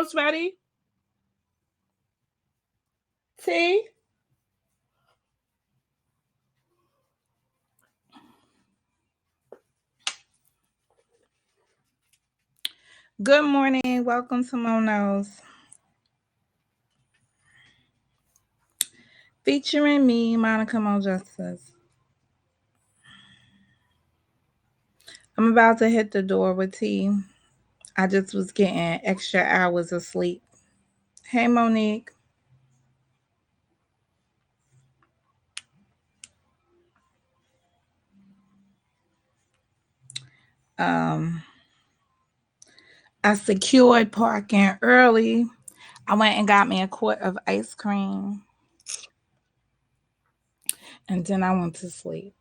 Ready? T? Good morning. Welcome to Monos. Featuring me, Monica Mo Justice. I'm about to hit the door with T. I just was getting extra hours of sleep. Hey, Monique. Um, I secured parking early. I went and got me a quart of ice cream. And then I went to sleep.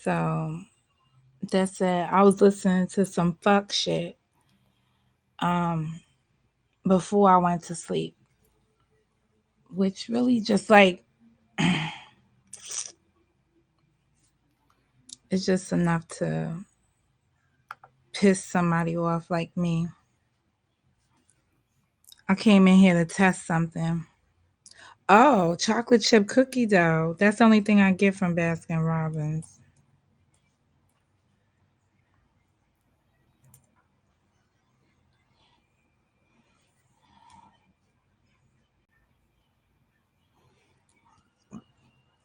So that's it. I was listening to some fuck shit before I went to sleep. Which really just like it's just enough to piss somebody off like me. I came in here to test something. Oh, chocolate chip cookie dough. That's the only thing I get from Baskin Robbins.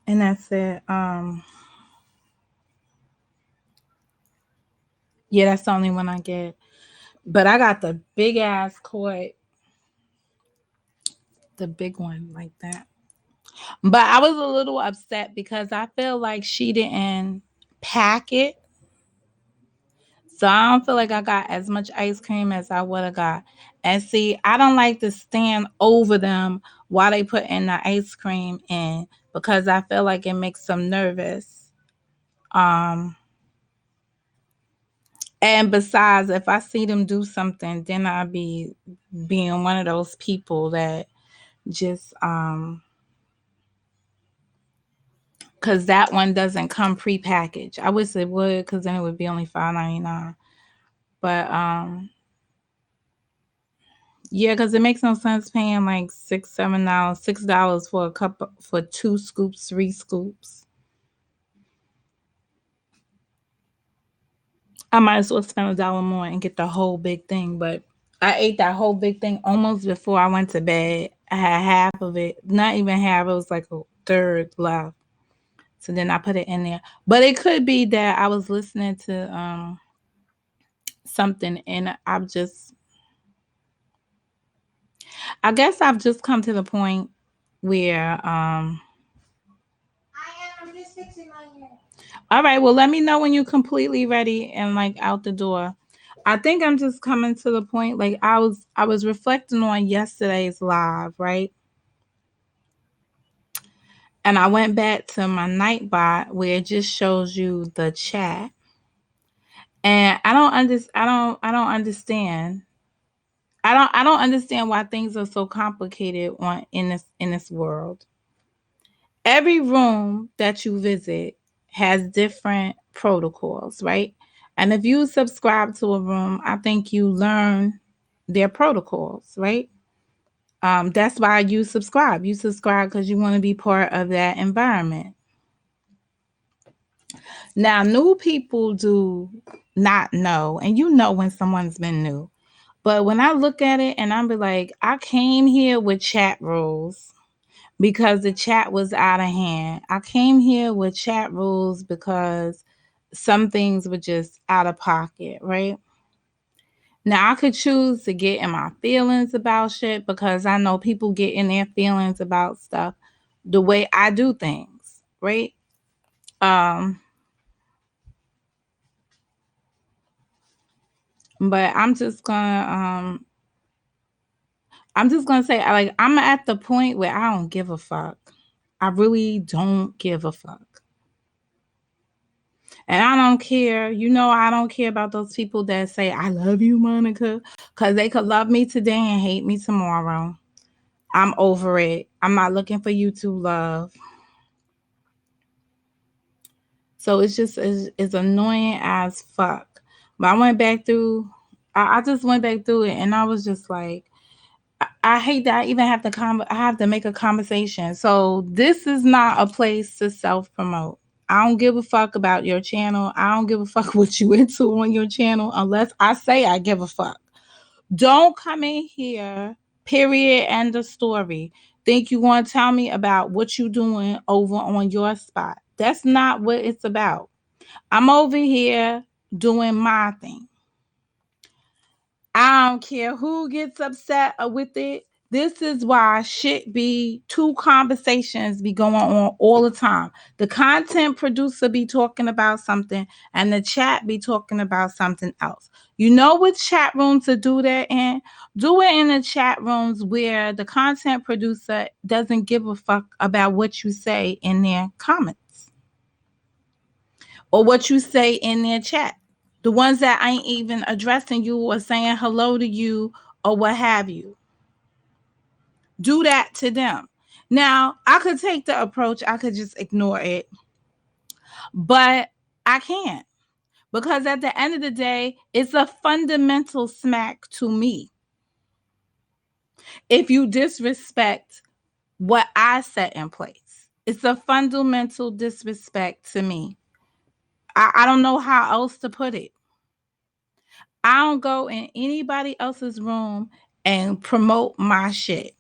And that's it. Yeah, that's the only one I get. But I got the big ass quart, the big one like that. But I was a little upset because I feel like she didn't pack it. So I don't feel like I got as much ice cream as I would have got. And see, I don't like to stand over them while they put in the ice cream in because I feel like it makes them nervous. Um and besides, if I see them do something, then I'll be being one of those people that just because that one doesn't come prepackaged. I wish it would because then it would be only $5.99. But yeah, because it makes no sense paying like $6, $7, $6 for a cup for 2 scoops, 3 scoops. I might as well spend $1 more and get the whole big thing. But I ate that whole big thing almost before I went to bed. I had half of it, not even half. It was like a third left. So then I put it in there. But it could be that I was listening to something and I guess I've just come to the point where I'm just fixing my hair. All right, well let me know when you're completely ready and like out the door. I think I'm just coming to the point like I was reflecting on yesterday's live, right? And I went back to my Nightbot where it just shows you the chat. And I don't understand. I don't understand why things are so complicated in this world. Every room that you visit has different protocols, right? And if you subscribe to a room, I think you learn their protocols, right? That's why you subscribe. You subscribe because you want to be part of that environment. Now, new people do not know, and you know when someone's been new. But when I look at it and I'm be like, I came here with chat rules because the chat was out of hand. I came here with chat rules because some things were just out of pocket, right? Now I could choose to get in my feelings about shit because I know people get in their feelings about stuff the way I do things, right? Um, but I'm just gonna say like I'm at the point where I don't give a fuck. I really don't give a fuck. And I don't care. I don't care about those people that say, I love you, Monica, because they could love me today and hate me tomorrow. I'm over it. I'm not looking for you to love. So it's just it's annoying as fuck. But I went back through I just went back through it and I was just like, I hate that I even have to I have to make a conversation. So this is not a place to self promote. I don't give a fuck about your channel. I don't give a fuck what you into on your channel unless I say I give a fuck. Don't come in here, period, end of story. Think you want to tell me about what you doing over on your spot. That's not what it's about. I'm over here doing my thing. I don't care who gets upset with it. This is why shit be two conversations be going on all the time. The content producer be talking about something and the chat be talking about something else. You know what chat rooms to do that in? Do it in the chat rooms where the content producer doesn't give a fuck about what you say in their comments or what you say in their chat. The ones that ain't even addressing you or saying hello to you or what have you. Do that to them. Now, I could take the approach, I could just ignore it, but I can't because at the end of the day, it's a fundamental smack to me if you disrespect what I set in place. It's a fundamental disrespect to me. I don't know how else to put it. I don't go in anybody else's room and promote my shit.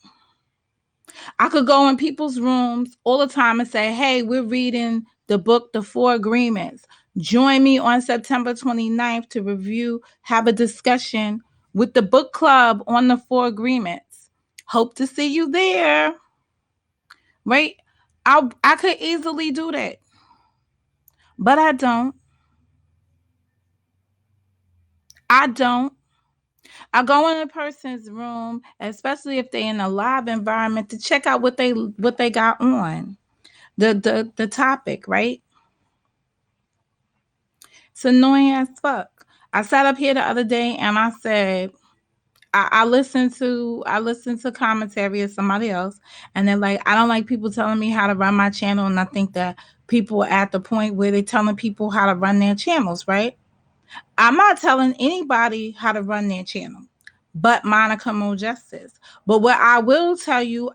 I could go in people's rooms all the time and say, hey, we're reading the book, The Four Agreements. Join me on September 29th to review, have a discussion with the book club on the Four Agreements. Hope to see you there. Right? I could easily do that. But I don't. I don't. I go in a person's room, especially if they're in a live environment, to check out what they got on. The topic, right? It's annoying as fuck. I sat up here the other day and I said, I listened to commentary of somebody else, and they're like, I don't like people telling me how to run my channel, and I think that people are at the point where they're telling people how to run their channels, right? I'm not telling anybody how to run their channel, but Monica Mo Justice. But what I will tell you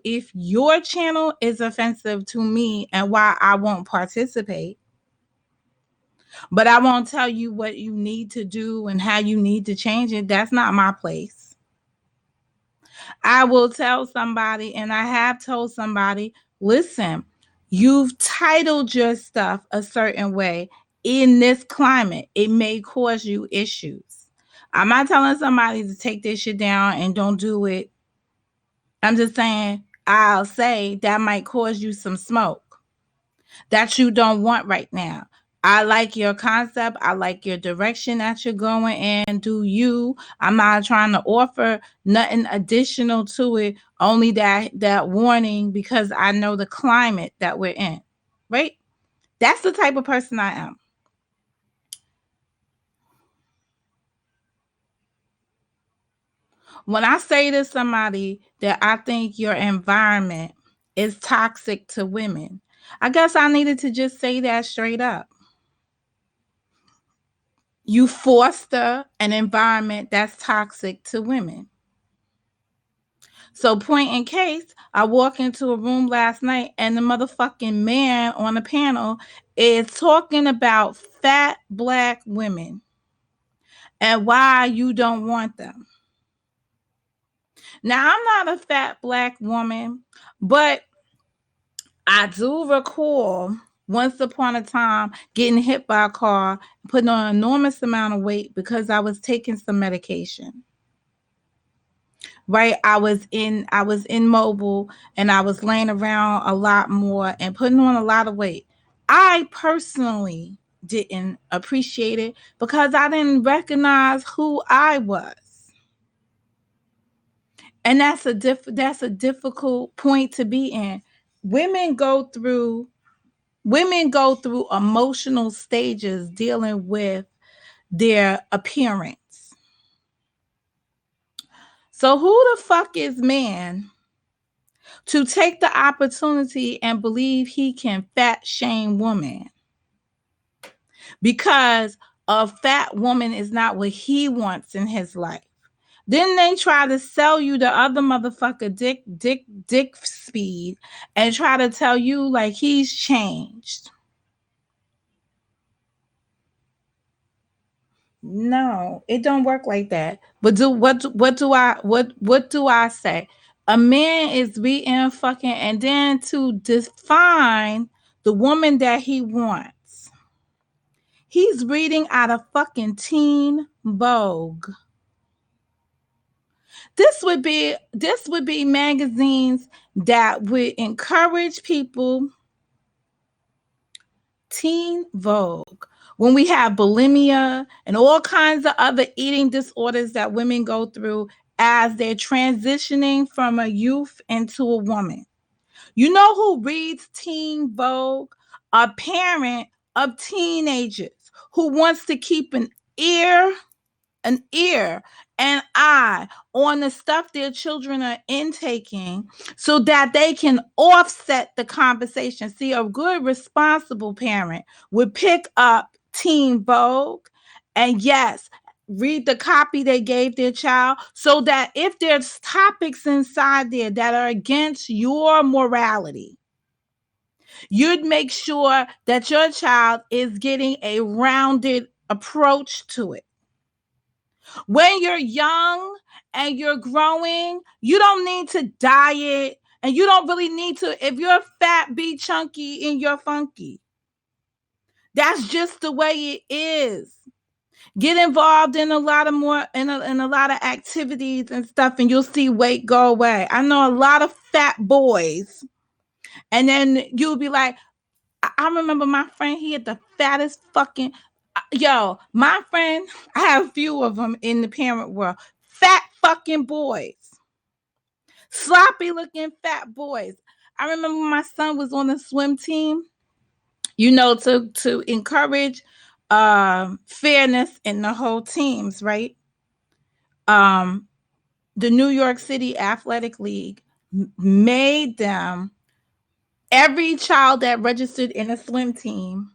if your channel is offensive to me and why I won't participate. But I won't tell you what you need to do and how you need to change it. That's not my place. I will tell somebody, and I have told somebody, listen, you've titled your stuff a certain way. In this climate, it may cause you issues. I'm not telling somebody to take this shit down and don't do it. I'm just saying, I'll say that might cause you some smoke that you don't want right now. I like your concept. I like your direction that you're going in. Do you? I'm not trying to offer nothing additional to it, only that warning because I know the climate that we're in. Right? That's the type of person I am. When I say to somebody that I think your environment is toxic to women, I guess I needed to just say that straight up. You foster an environment that's toxic to women. So, point in case, I walk into a room last night and the motherfucking man on the panel is talking about fat black women and why you don't want them. Now, I'm not a fat black woman, but I do recall once upon a time getting hit by a car, putting on an enormous amount of weight because I was taking some medication. Right? I was in mobile and I was laying around a lot more and putting on a lot of weight. I personally didn't appreciate it because I didn't recognize who I was. And that's a difficult point to be in. Women go through emotional stages dealing with their appearance. So who the fuck is man to take the opportunity and believe he can fat shame woman? Because a fat woman is not what he wants in his life. Then they try to sell you the other motherfucker dick speed and try to tell you like he's changed. No, it don't work like that. But what do I say? A man is beating fucking and then to define the woman that he wants. He's reading out of fucking Teen Vogue. This would be magazines that would encourage people. Teen Vogue. When we have bulimia and all kinds of other eating disorders that women go through as they're transitioning from a youth into a woman. You know who reads Teen Vogue? A parent of teenagers who wants to keep an ear and eye on the stuff their children are intaking so that they can offset the conversation. See, a good, responsible parent would pick up Teen Vogue and, yes, read the copy they gave their child so that if there's topics inside there that are against your morality, you'd make sure that your child is getting a rounded approach to it. When you're young and you're growing, you don't need to diet and you don't really need to. If you're fat, be chunky and you're funky. That's just the way it is. Get involved in a lot of more in a lot of activities and stuff, and you'll see weight go away. I know a lot of fat boys, and then you'll be like, I remember my friend, he had the fattest fucking my friend, I have a few of them in the parent world. Fat fucking boys. Sloppy looking fat boys. I remember my son was on the swim team, to encourage fairness in the whole teams, right? The New York City Athletic League made them, every child that registered in a swim team,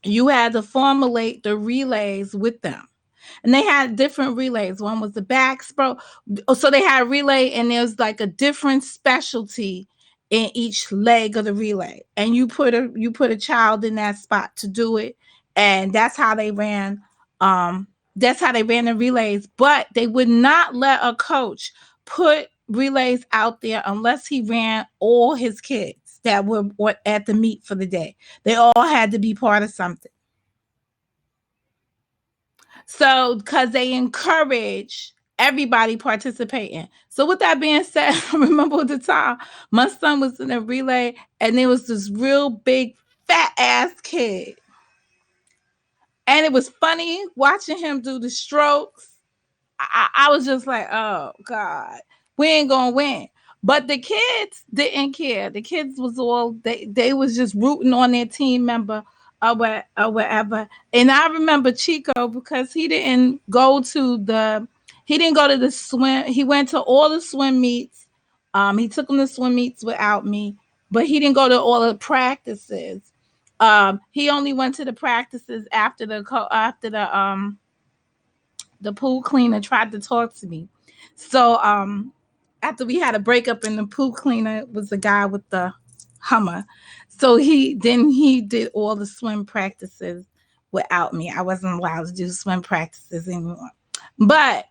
you had to formulate the relays with them. And they had different relays. One was the backstroke. So they had a relay, and there's like a different specialty in each leg of the relay. And you put a child in that spot to do it. And that's how they ran. That's how they ran the relays. But they would not let a coach put relays out there unless he ran all his kids that were at the meet for the day. They all had to be part of something. So, because they encourage everybody participating. So, with that being said, I remember at the time my son was in a relay, and there was this real big fat ass kid, and it was funny watching him do the strokes. I was just like, oh God, we ain't gonna win. But the kids didn't care. The kids was all they was just rooting on their team member or whatever. And I remember Chico because he didn't go to the swim. He went to all the swim meets. He took them to swim meets without me, but he didn't go to all the practices. He only went to the practices after the pool cleaner tried to talk to me. So after we had a breakup, and the pool cleaner was the guy with the Hummer. So he did all the swim practices without me. I wasn't allowed to do swim practices anymore. But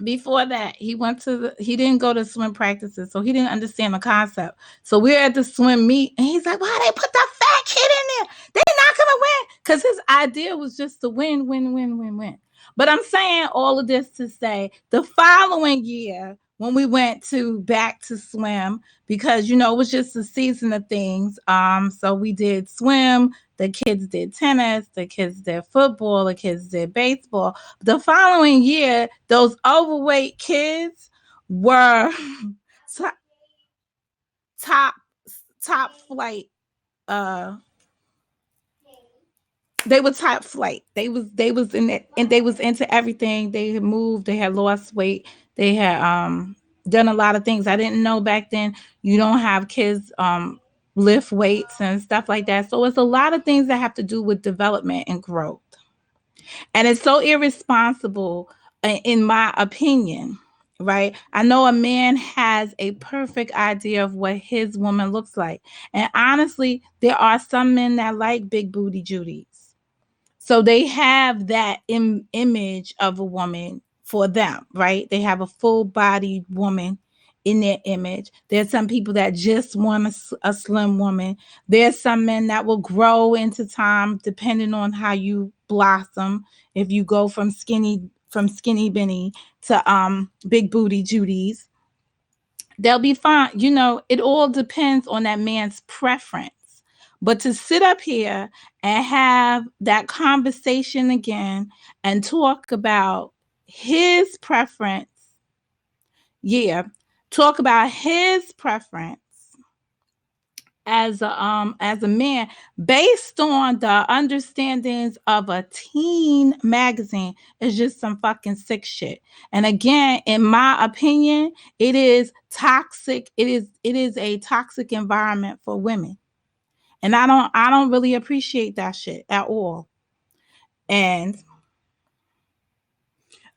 before that, he didn't go to swim practices, so he didn't understand the concept. So we're at the swim meet, and he's like, why they put that fat kid in there? They're not gonna win. Because his idea was just to win. But I'm saying all of this to say the following year, when we went back to swim, because it was just a season of things. So we did swim, the kids did tennis, the kids did football, the kids did baseball. The following year, those overweight kids were top flight. They were top flight. They was in it, and they was into everything. They had moved, they had lost weight, they had done a lot of things. I didn't know back then you don't have kids lift weights and stuff like that. So it's a lot of things that have to do with development and growth. And it's so irresponsible, in my opinion, right? I know a man has a perfect idea of what his woman looks like. And honestly, there are some men that like big booty Judies. So they have that image of a woman for them, right? They have a full bodied woman in their image. There's some people that just want a slim woman. There's some men that will grow into time depending on how you blossom. If you go from skinny Benny to big booty Judy's, they'll be fine. You know, it all depends on that man's preference. But to sit up here and have that conversation again and talk about his preference, yeah, talk about his preference as a man based on the understandings of a teen magazine is just some fucking sick shit. And again, in my opinion, it is toxic. It is a toxic environment for women. And I don't really appreciate that shit at all. And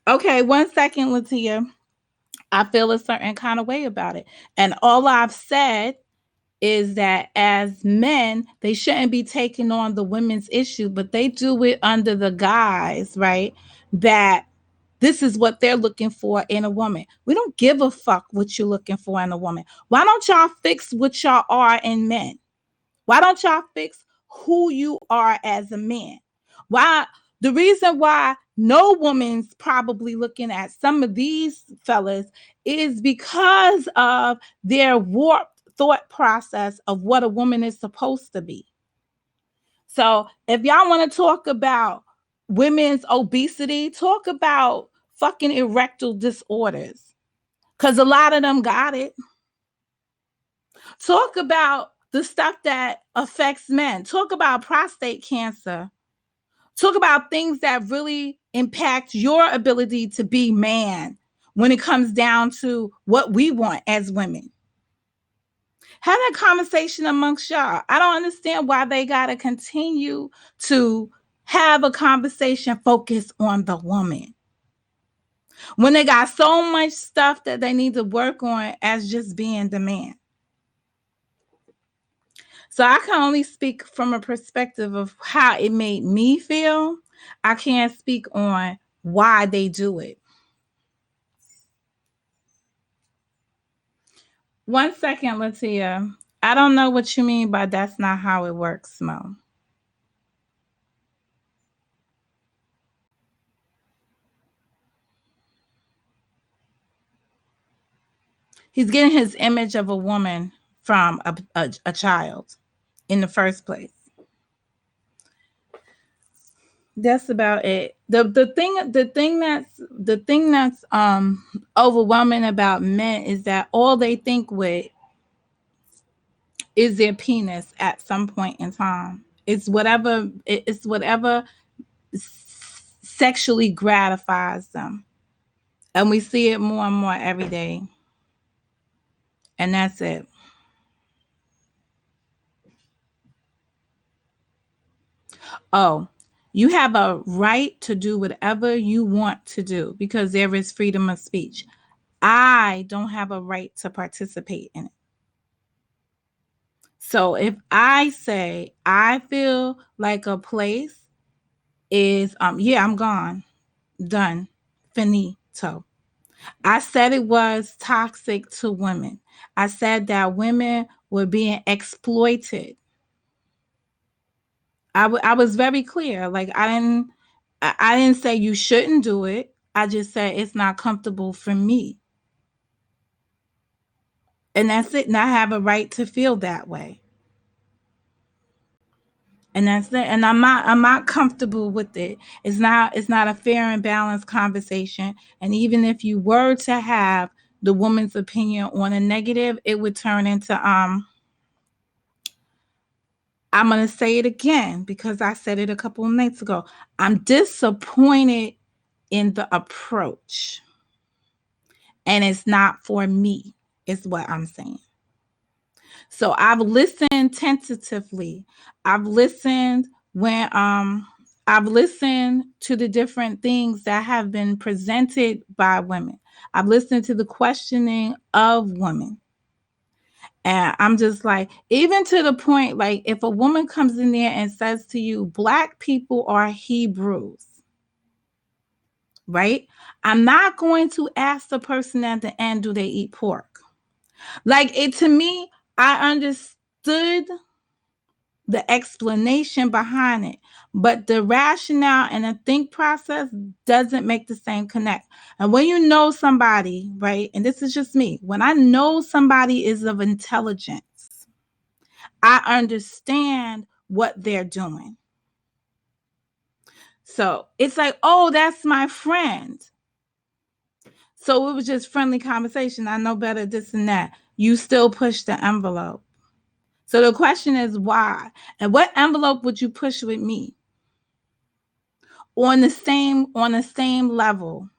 okay, 1 second, Latia. I feel a certain kind of way about it. And all I've said is that as men, they shouldn't be taking on the women's issue, but they do it under the guise, right? That this is what they're looking for in a woman. We don't give a fuck what you're looking for in a woman. Why don't y'all fix what y'all are in men? Why don't y'all fix who you are as a man? Why? The reason why no woman's probably looking at some of these fellas is because of their warped thought process of what a woman is supposed to be. So if y'all want to talk about women's obesity, talk about fucking erectile disorders. Because a lot of them got it. Talk about the stuff that affects men. Talk about prostate cancer. Talk about things that really impact your ability to be man when it comes down to what we want as women. Have that conversation amongst y'all. I don't understand why they got to continue to have a conversation focused on the woman when they got so much stuff that they need to work on as just being the man. So I can only speak from a perspective of how it made me feel. I can't speak on why they do it. 1 second, Latia. I don't know what you mean by that's not how it works, Mo. He's getting his image of a woman from a child in the first place. That's about it. The thing that's overwhelming about men is that all they think with is their penis at some point in time. It's whatever sexually gratifies them. And we see it more and more every day. And that's it. Oh, you have a right to do whatever you want to do because there is freedom of speech. I don't have a right to participate in it. So if I say I feel like a place is yeah, I'm gone. Done. Finito. I said it was toxic to women. I said that women were being exploited. I was very clear. Like I didn't say you shouldn't do it. I just said it's not comfortable for me. And that's it. And I have a right to feel that way. And that's it. And I'm not comfortable with it. It's not a fair and balanced conversation. And even if you were to have the woman's opinion on a negative, it would turn into I'm gonna say it again because I said it a couple of nights ago. I'm disappointed in the approach. And it's not for me, is what I'm saying. So I've listened tentatively. I've listened when I've listened to the different things that have been presented by women. I've listened to the questioning of women. And I'm just like, even to the point, like, if a woman comes in there and says to you, Black people are Hebrews, right? I'm not going to ask the person at the end, do they eat pork? Like, it to me, I understood the explanation behind it, but the rationale and the think process doesn't make the same connect. And when you know somebody, right, and this is just me, when I know somebody is of intelligence, I understand what they're doing. So it's like, oh, that's my friend. So it was just friendly conversation. I know better, this and that. You still push the envelope. So the question is why? And what envelope would you push with me? On the same level,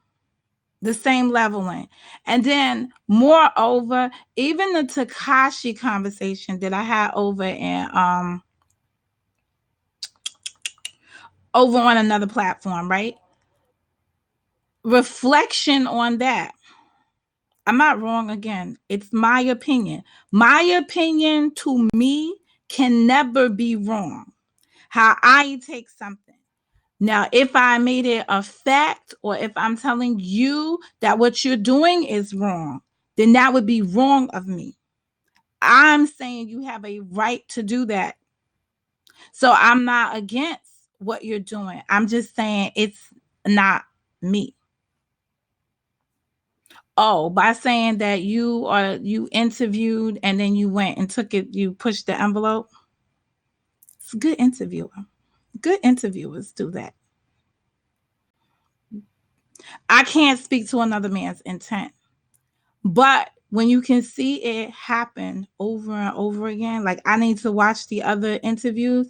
the same leveling. And then moreover, even the Tekashi conversation that I had over on another platform, right? Reflection on that. I'm not wrong again. It's my opinion. My opinion to me can never be wrong. How I take something. Now, if I made it a fact, or if I'm telling you that what you're doing is wrong, then that would be wrong of me. I'm saying you have a right to do that. So I'm not against what you're doing. I'm just saying it's not me. Oh, by saying that you interviewed and then you went and took it, you pushed the envelope. It's a good interviewer. Good interviewers do that. I can't speak to another man's intent. But when you can see it happen over and over again, like I need to watch the other interviews.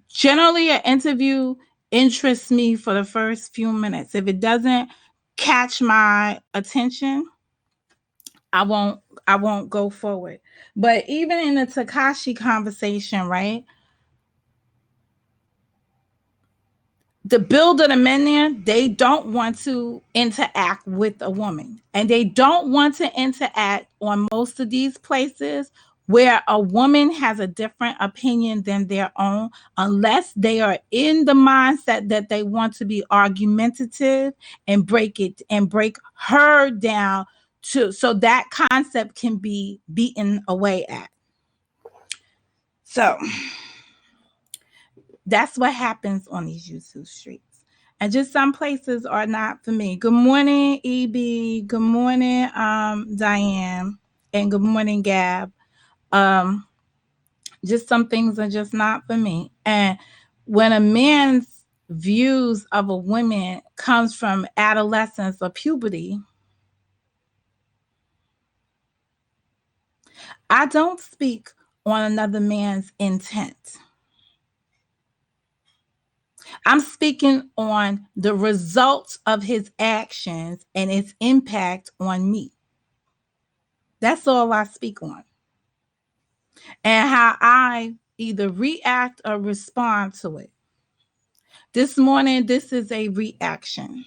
Generally, an interview interests me for the first few minutes. If it doesn't catch my attention, I won't go forward. But even in the Tekashi conversation, right? The build of the men there, they don't want to interact with a woman. And they don't want to interact on most of these places where a woman has a different opinion than their own, unless they are in the mindset that they want to be argumentative and break her down to so that concept can be beaten away at. So that's what happens on these YouTube streets. And just some places are not for me. Good morning, EB. Good morning, Diane. And good morning, Gab. Just some things are just not for me. And when a man's views of a woman comes from adolescence or puberty, I don't speak on another man's intent. I'm speaking on the results of his actions and its impact on me. That's all I speak on. And how I either react or respond to it. This morning, this is a reaction.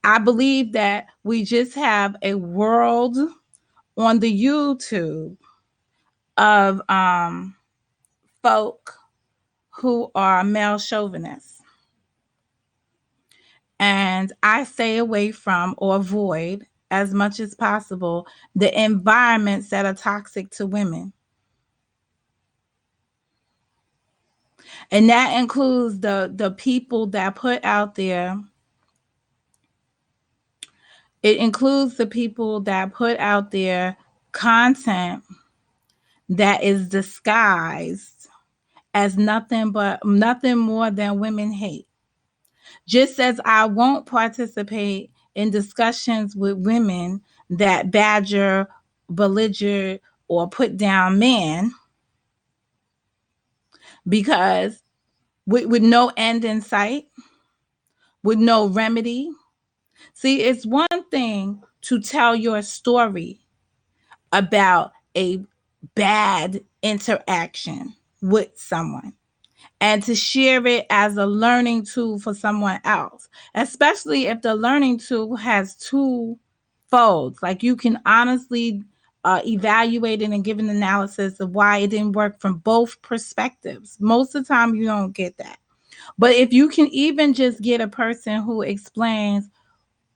I believe that we just have a world on the YouTube of folk who are male chauvinists. And I stay away from or avoid as much as possible the environments that are toxic to women. And that includes the people that put out there. It includes the people that put out there content that is disguised as nothing more than women hate. Just as I won't participate in discussions with women that badger, belliger, or put down men, because with no end in sight, with no remedy. See, it's one thing to tell your story about a bad interaction with someone and to share it as a learning tool for someone else, especially if the learning tool has two folds. Like you can honestly evaluate it and give an analysis of why it didn't work from both perspectives. Most of the time, you don't get that. But if you can even just get a person who explains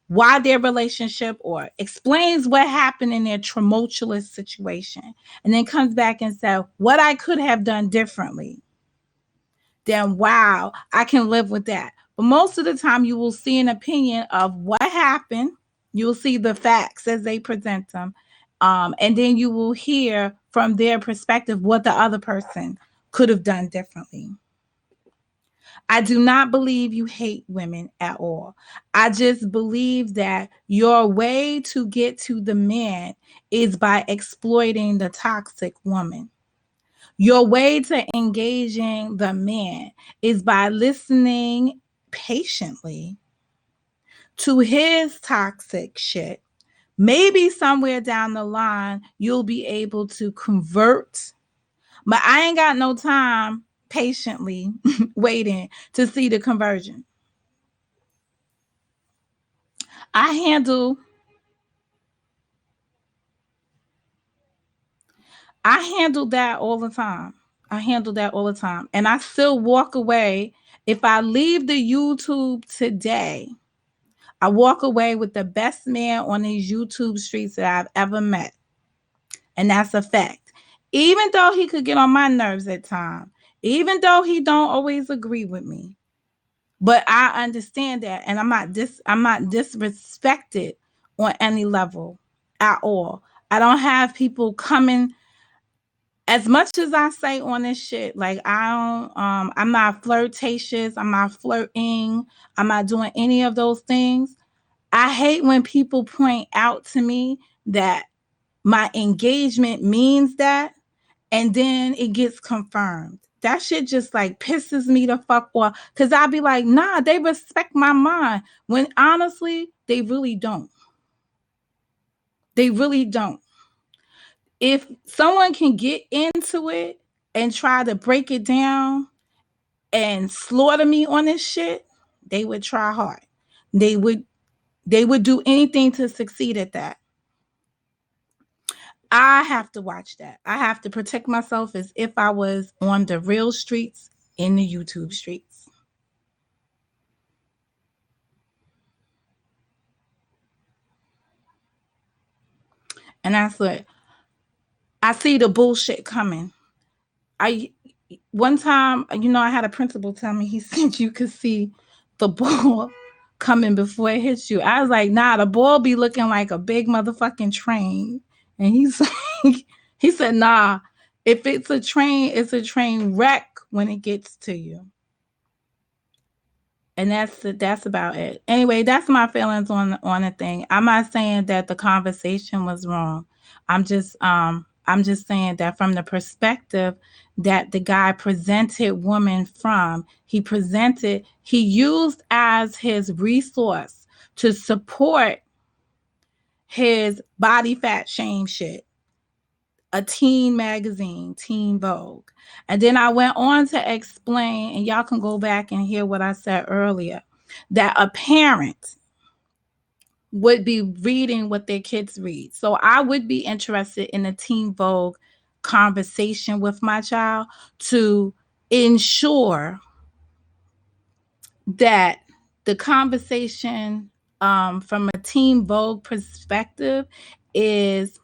why their relationship or explains what happened in their tumultuous situation and then comes back and says, what I could have done differently, then wow, I can live with that. But most of the time, you will see an opinion of what happened. You'll see the facts as they present them. And then you will hear from their perspective what the other person could have done differently. I do not believe you hate women at all. I just believe that your way to get to the man is by exploiting the toxic woman. Your way to engaging the man is by listening patiently to his toxic shit. Maybe somewhere down the line, you'll be able to convert, but I ain't got no time patiently waiting to see the conversion. I handle I handle that all the time. I handle that all the time. And I still walk away. If I leave the YouTube today, I walk away with the best man on these YouTube streets that I've ever met. And that's a fact. Even though he could get on my nerves at times, even though he don't always agree with me. But I understand that, and I'm not disrespected on any level at all. I don't have people coming as much as I say on this shit. Like I don't I'm not flirtatious, I'm not flirting, I'm not doing any of those things. I hate when people point out to me that my engagement means that, and then it gets confirmed. That shit just like pisses me the fuck off. Cause I'll be like, nah, they respect my mind. When honestly, they really don't. They really don't. If someone can get into it and try to break it down and slaughter me on this shit, they would try hard. They would do anything to succeed at that. I have to watch that. I have to protect myself as if I was on the real streets in the YouTube streets. And that's what I see the bullshit coming. I one time, I had a principal tell me, he said you could see the ball coming before it hits you. I was like, nah, the ball be looking like a big motherfucking train. And he's like, he said, nah, if it's a train, it's a train wreck when it gets to you. And that's about it. Anyway, that's my feelings on the thing. I'm not saying that the conversation was wrong. I'm just saying that from the perspective that the guy presented woman from, he used as his resource to support his body fat shame shit, a teen magazine, Teen Vogue. And then I went on to explain, and y'all can go back and hear what I said earlier, that a parent would be reading what their kids read. So I would be interested in a Teen Vogue conversation with my child to ensure that the conversation from a Teen Vogue perspective is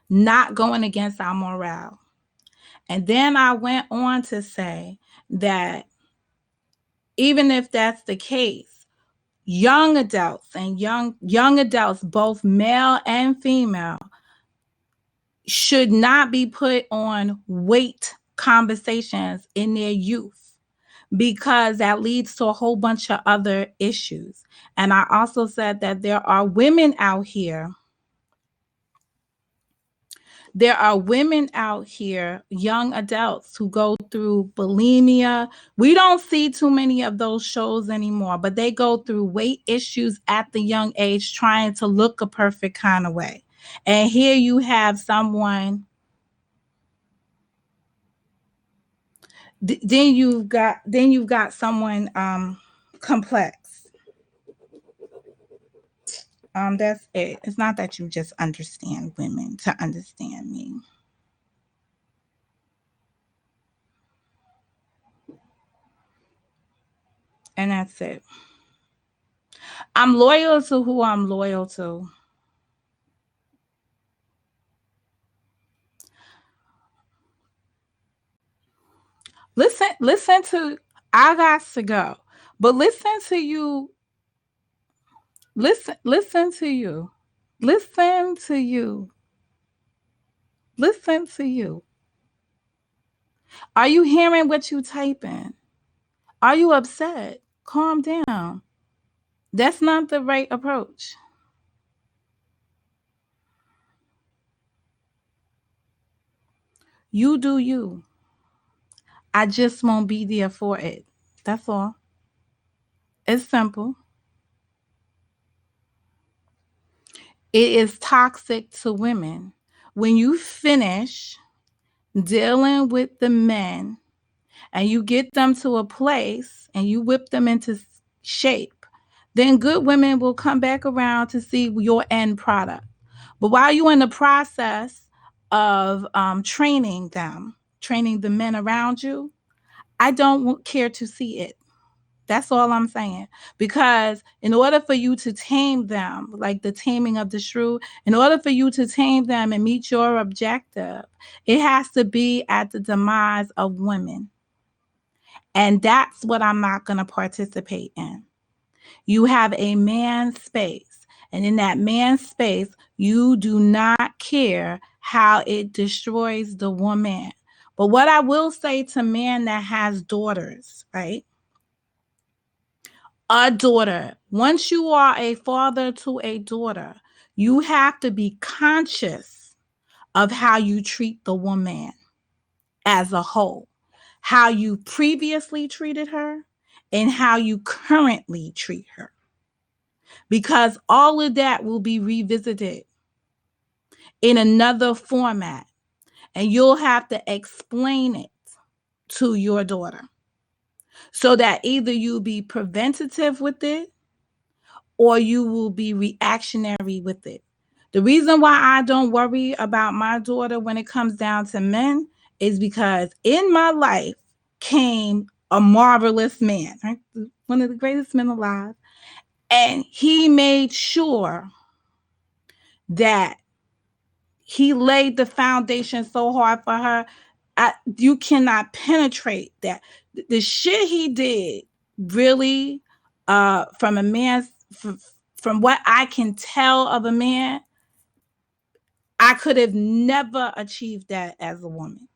not going against our morale. And then I went on to say that even if that's the case, young adults and young adults, both male and female, should not be put on weight conversations in their youth, because that leads to a whole bunch of other issues. And I also said that there are women out here There are women out here, young adults, who go through bulimia. We don't see too many of those shows anymore, but they go through weight issues at the young age, trying to look a perfect kind of way. And here you have someone, then you've got someone complex. That's it. It's not that you just understand women to understand me. And that's it. I'm loyal to who I'm loyal to. Listen to, I got to go. But listen to you. Listen to you. Listen to you. Listen to you. Are you hearing what you typing? Are you upset? Calm down. That's not the right approach. You do you. I just won't be there for it. That's all. It's simple. It is toxic to women. When you finish dealing with the men and you get them to a place and you whip them into shape, then good women will come back around to see your end product. But while you're in the process of training the men around you, I don't care to see it. That's all I'm saying. Because in order for you to tame them, like the taming of the shrew, in order for you to tame them and meet your objective, it has to be at the demise of women. And that's what I'm not going to participate in. You have a man space. And in that man space, you do not care how it destroys the woman. But what I will say to men that has daughters, right? A daughter. Once you are a father to a daughter, you have to be conscious of how you treat the woman as a whole, how you previously treated her, and how you currently treat her. Because all of that will be revisited in another format, and you'll have to explain it to your daughter so that either you be preventative with it or you will be reactionary with it. The reason why I don't worry about my daughter when it comes down to men is because in my life came a marvelous man, right? One of the greatest men alive. And he made sure that he laid the foundation so hard for her. You cannot penetrate that. The shit he did really, from a man's, from what I can tell of a man, I could have never achieved that as a woman.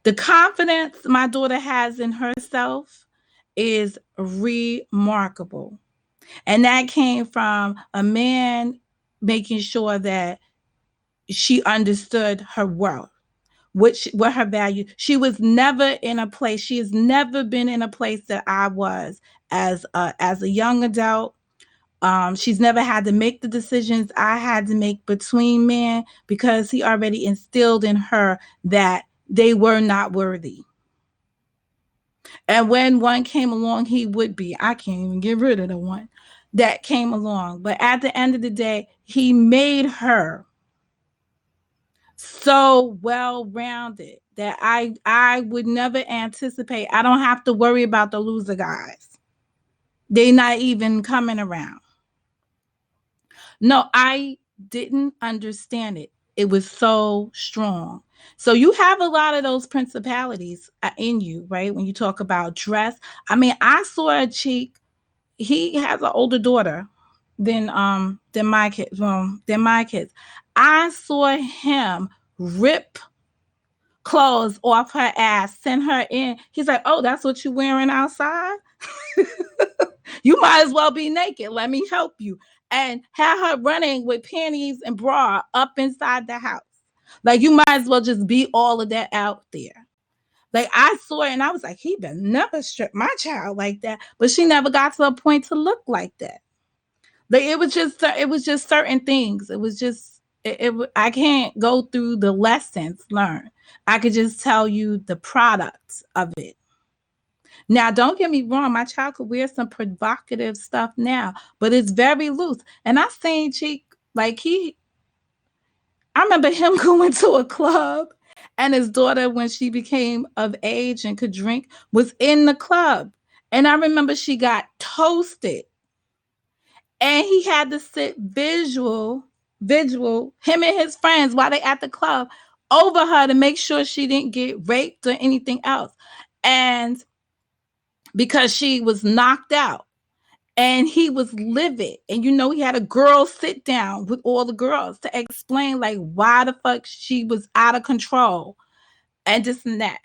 The confidence my daughter has in herself is remarkable. And that came from a man making sure that she understood her worth, what her value. She was never in a place, she has never been in a place that I was as a young adult. She's never had to make the decisions I had to make between men because he already instilled in her that they were not worthy. And when one came along, he would be. I can't even get rid of the one that came along. But at the end of the day, he made her so well rounded that I would never anticipate. I don't have to worry about the loser guys. They're not even coming around. No, I didn't understand it. It was so strong. So you have a lot of those principalities in you, right? When you talk about dress. I mean, I saw a cheek. He has an older daughter than my kids. Than my kids. I saw him rip clothes off her ass, send her in. He's like, "Oh, that's what you're wearing outside? You might as well be naked. Let me help you." and had her running with panties and bra up inside the house. Like, you might as well just be all of that out there. Like, I saw it and I was like, he better never strip my child like that. But she never got to a point to look like that. Like, it was just certain things. It was just I can't go through the lessons learned. I could just tell you the products of it. Now, don't get me wrong, my child could wear some provocative stuff now, but it's very loose. And I seen Cheek, like, I remember him going to a club, and his daughter, when she became of age and could drink, was in the club. And I remember she got toasted, and he had to sit visual, him and his friends while they at the club over her to make sure she didn't get raped or anything else. And because she was knocked out. And he was livid. And he had a girl sit down with all the girls to explain like why the fuck she was out of control and this and that.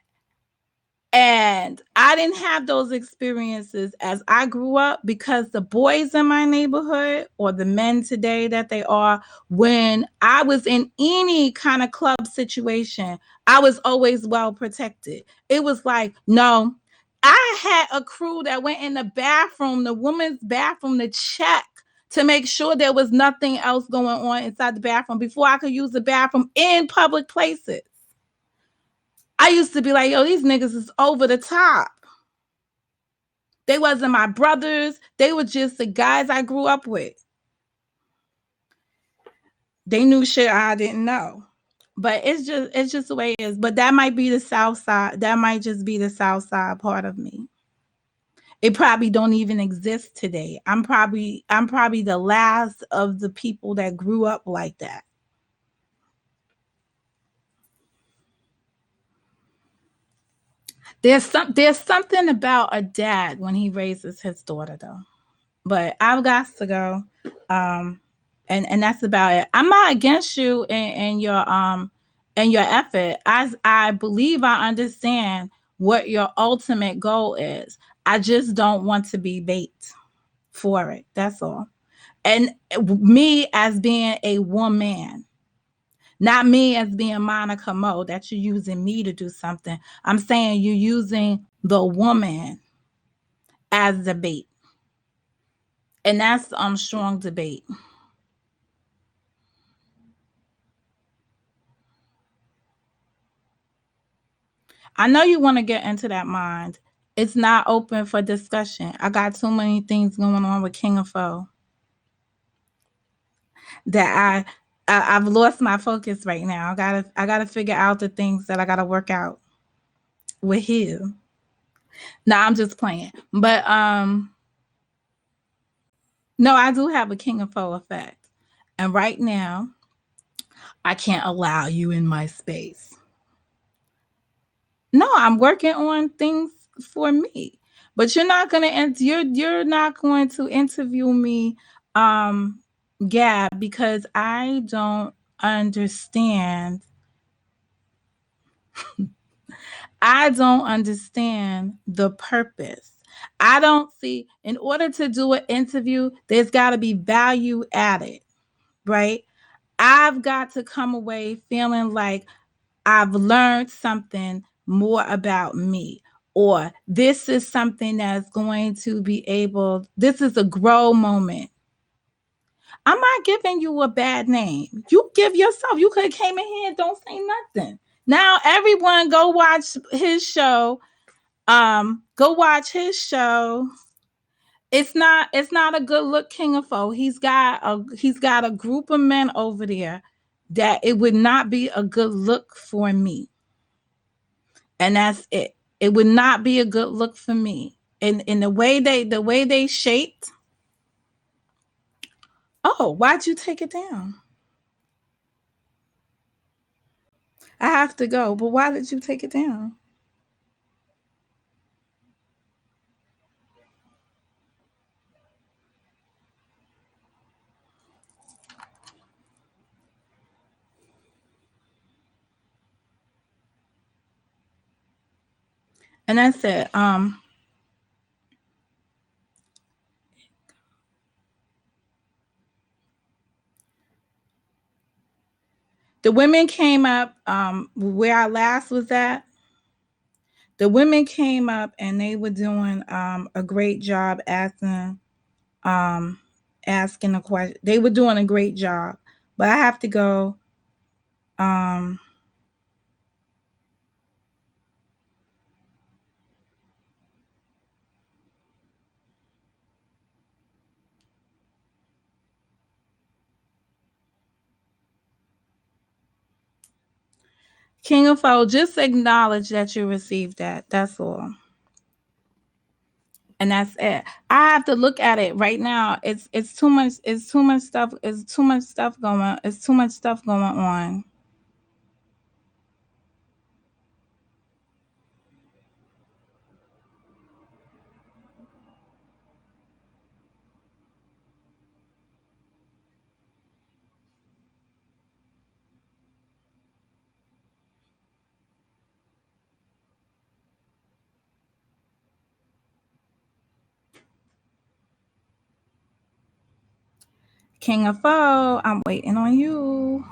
And I didn't have those experiences as I grew up, because the boys in my neighborhood, or the men today that they are, when I was in any kind of club situation, I was always well protected. It was like, no, I had a crew that went in the bathroom, the woman's bathroom, to check to make sure there was nothing else going on inside the bathroom before I could use the bathroom in public places. I used to be like, yo, these niggas is over the top. They wasn't my brothers. They were just the guys I grew up with. They knew shit I didn't know. But it's just the way it is. But that might be the South Side. That might just be the South Side part of me. It probably don't even exist today. I'm probably the last of the people that grew up like that. There's something about a dad when he raises his daughter, though. But I've got to go. Um, and that's about it. I'm not against you and your effort. I believe I understand what your ultimate goal is. I just don't want to be bait for it. That's all. And me as being a woman, not me as being Monica Mo, that you're using me to do something. I'm saying you're using the woman as the bait. And that's strong debate. I know you want to get into that mind. It's not open for discussion. I got too many things going on with King of Foe that I've lost my focus right now. I gotta figure out the things that I gotta work out with him. Now I'm just playing, but no, I do have a King of Foe effect, and right now I can't allow you in my space. No, I'm working on things for me. But you're not going to interview me, um, Gab, because I don't understand. I don't understand the purpose. I don't see, in order to do an interview, there's got to be value added, right? I've got to come away feeling like I've learned something more about me, or this is something that's going to be able, this is a grow moment. I'm not giving you a bad name. You give yourself. You could have came in here and don't say nothing. Now everyone go watch his show. Go watch his show. It's not a good look, King of Foe. He's got a group of men over there that it would not be a good look for me. And that's it. It would not be a good look for me. And in the way they shaped. Oh, why'd you take it down? I have to go, but why did you take it down? And I said, The women came up where I last was at. The women came up and they were doing a great job um, asking a question. They were doing a great job, but I have to go. Um, King of Foe, just acknowledge that you received that. That's all. And that's it. I have to look at it right now. It's too much. It's too much stuff. It's too much stuff going. It's too much stuff going on. King of Foe, I'm waiting on you.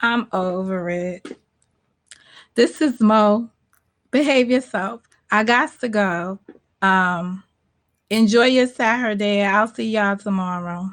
I'm over it. This is Mo. Behave yourself. I got to go. Enjoy your Saturday. I'll see y'all tomorrow.